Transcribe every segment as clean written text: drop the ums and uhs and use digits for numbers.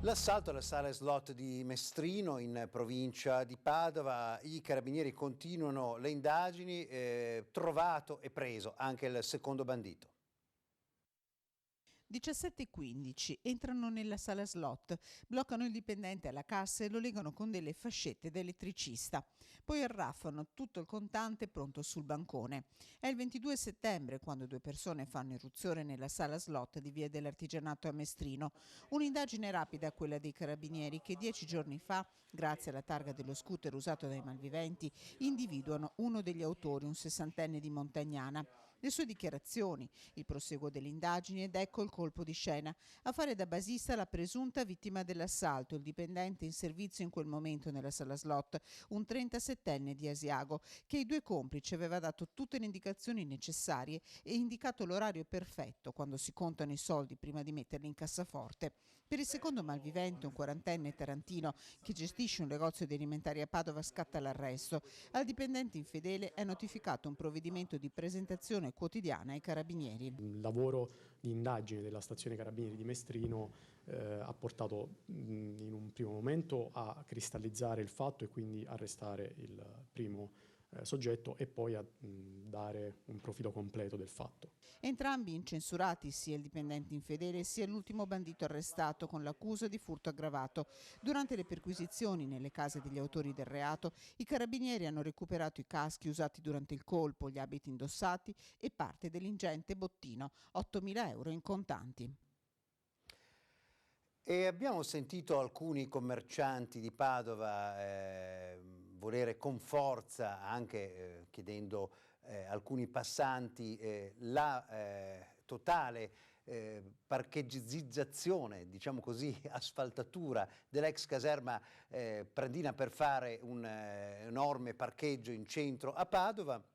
L'assalto alla sala slot di Mestrino in provincia di Padova, i carabinieri continuano le indagini, trovato e preso anche il secondo bandito. 17:15 entrano nella sala slot, bloccano il dipendente alla cassa e lo legano con delle fascette da elettricista. Poi arraffano tutto il contante pronto sul bancone. È il 22 settembre quando due persone fanno irruzione nella sala slot di Via dell'Artigianato a Mestrino. Un'indagine rapida, quella dei carabinieri, che 10 giorni fa, grazie alla targa dello scooter usato dai malviventi, individuano uno degli autori, un sessantenne di Montagnana. Le sue dichiarazioni, il proseguo delle indagini ed ecco il colpo di scena. A fare da basista la presunta vittima dell'assalto, il dipendente in servizio in quel momento nella sala slot, un 37enne di Asiago, che ai due complici aveva dato tutte le indicazioni necessarie e indicato l'orario perfetto quando si contano i soldi prima di metterli in cassaforte. Per il secondo malvivente, un 40enne tarantino che gestisce un negozio di alimentari a Padova, scatta l'arresto. Al dipendente infedele è notificato un provvedimento di presentazione quotidiana ai carabinieri. Il lavoro di indagine della stazione carabinieri di Mestrino ha portato in un primo momento a cristallizzare il fatto e quindi arrestare il primo soggetto e poi a dare un profilo completo del fatto. Entrambi incensurati, sia il dipendente infedele sia l'ultimo bandito arrestato con l'accusa di furto aggravato. Durante le perquisizioni nelle case degli autori del reato, i carabinieri hanno recuperato i caschi usati durante il colpo, gli abiti indossati e parte dell'ingente bottino, 8.000 euro in contanti. E abbiamo sentito alcuni commercianti di Padova volere con forza, anche chiedendo alcuni passanti, la totale parcheggizzazione, diciamo così, asfaltatura dell'ex caserma Prandina per fare un enorme parcheggio in centro a Padova,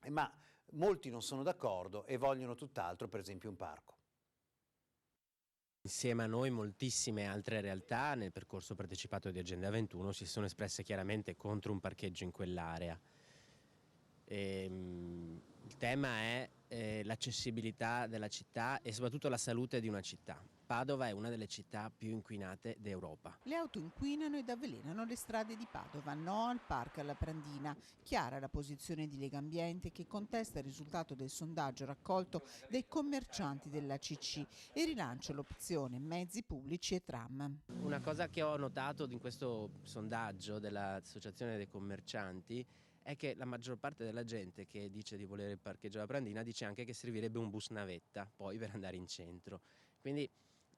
ma molti non sono d'accordo e vogliono tutt'altro, per esempio un parco. Insieme a noi moltissime altre realtà nel percorso partecipato di Agenda 21 si sono espresse chiaramente contro un parcheggio in quell'area. Il tema è l'accessibilità della città e soprattutto la salute di una città. Padova è una delle città più inquinate d'Europa. Le auto inquinano ed avvelenano le strade di Padova, no al parco alla Prandina. Chiara la posizione di Legambiente, che contesta il risultato del sondaggio raccolto dai commercianti dell'ACC e rilancia l'opzione mezzi pubblici e tram. Una cosa che ho notato in questo sondaggio dell'Associazione dei Commercianti è che la maggior parte della gente che dice di volere il parcheggio alla Prandina dice anche che servirebbe un bus navetta poi per andare in centro. Quindi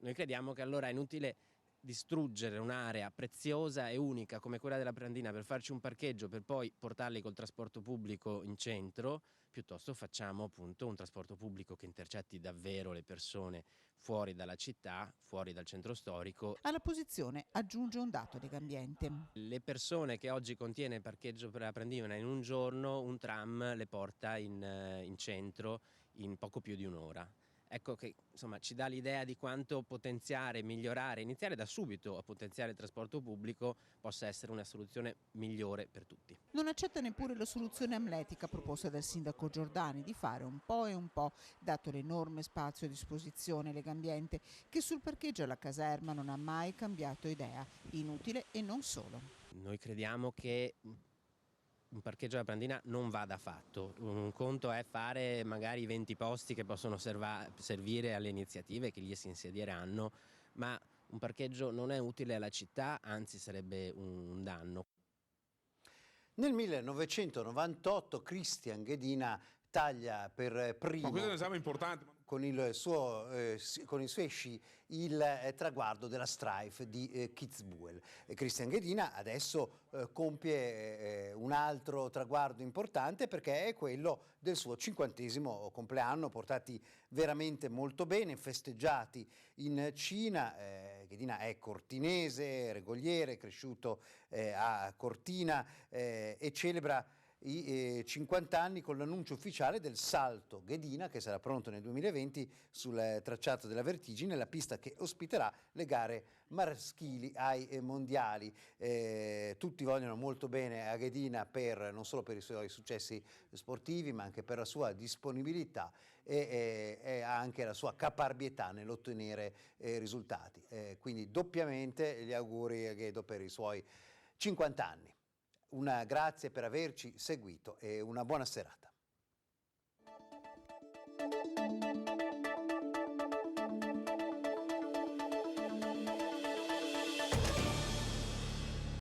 noi crediamo che allora è inutile distruggere un'area preziosa e unica come quella della Prandina per farci un parcheggio per poi portarli col trasporto pubblico in centro, piuttosto facciamo appunto un trasporto pubblico che intercetti davvero le persone fuori dalla città, fuori dal centro storico. Alla posizione aggiunge un dato Legambiente. Le persone che oggi contiene il parcheggio per la Prandina in un giorno, un tram le porta in centro in poco più di un'ora. Ecco che insomma ci dà l'idea di quanto potenziare, migliorare, iniziare da subito a potenziare il trasporto pubblico possa essere una soluzione migliore per tutti. Non accetta neppure la soluzione amletica proposta dal sindaco Giordani di fare un po' e un po', dato l'enorme spazio a disposizione Legambiente, che sul parcheggio alla caserma non ha mai cambiato idea, inutile e non solo. Noi crediamo che un parcheggio alla Prandina non vada fatto. Un conto è fare magari 20 posti che possono servire alle iniziative che lì si insedieranno, ma un parcheggio non è utile alla città, anzi sarebbe un danno. Nel 1998 Christian Ghedina taglia per primo, ma questo è un esame importante, con i suoi sci il traguardo della Strife di Kitzbühel. Christian Ghedina adesso compie un altro traguardo importante, perché è quello del suo 50° compleanno, portati veramente molto bene, festeggiati in Cina. Ghedina è cortinese, regogliere, cresciuto a Cortina e celebra i 50 anni con l'annuncio ufficiale del salto Ghedina, che sarà pronto nel 2020 sul tracciato della Vertigine, la pista che ospiterà le gare maschili ai mondiali. Tutti vogliono molto bene a Ghedina non solo per i suoi successi sportivi, ma anche per la sua disponibilità e ha anche la sua caparbietà nell'ottenere risultati. Quindi doppiamente gli auguri a Guedo per i suoi 50 anni. Una grazie per averci seguito e una buona serata.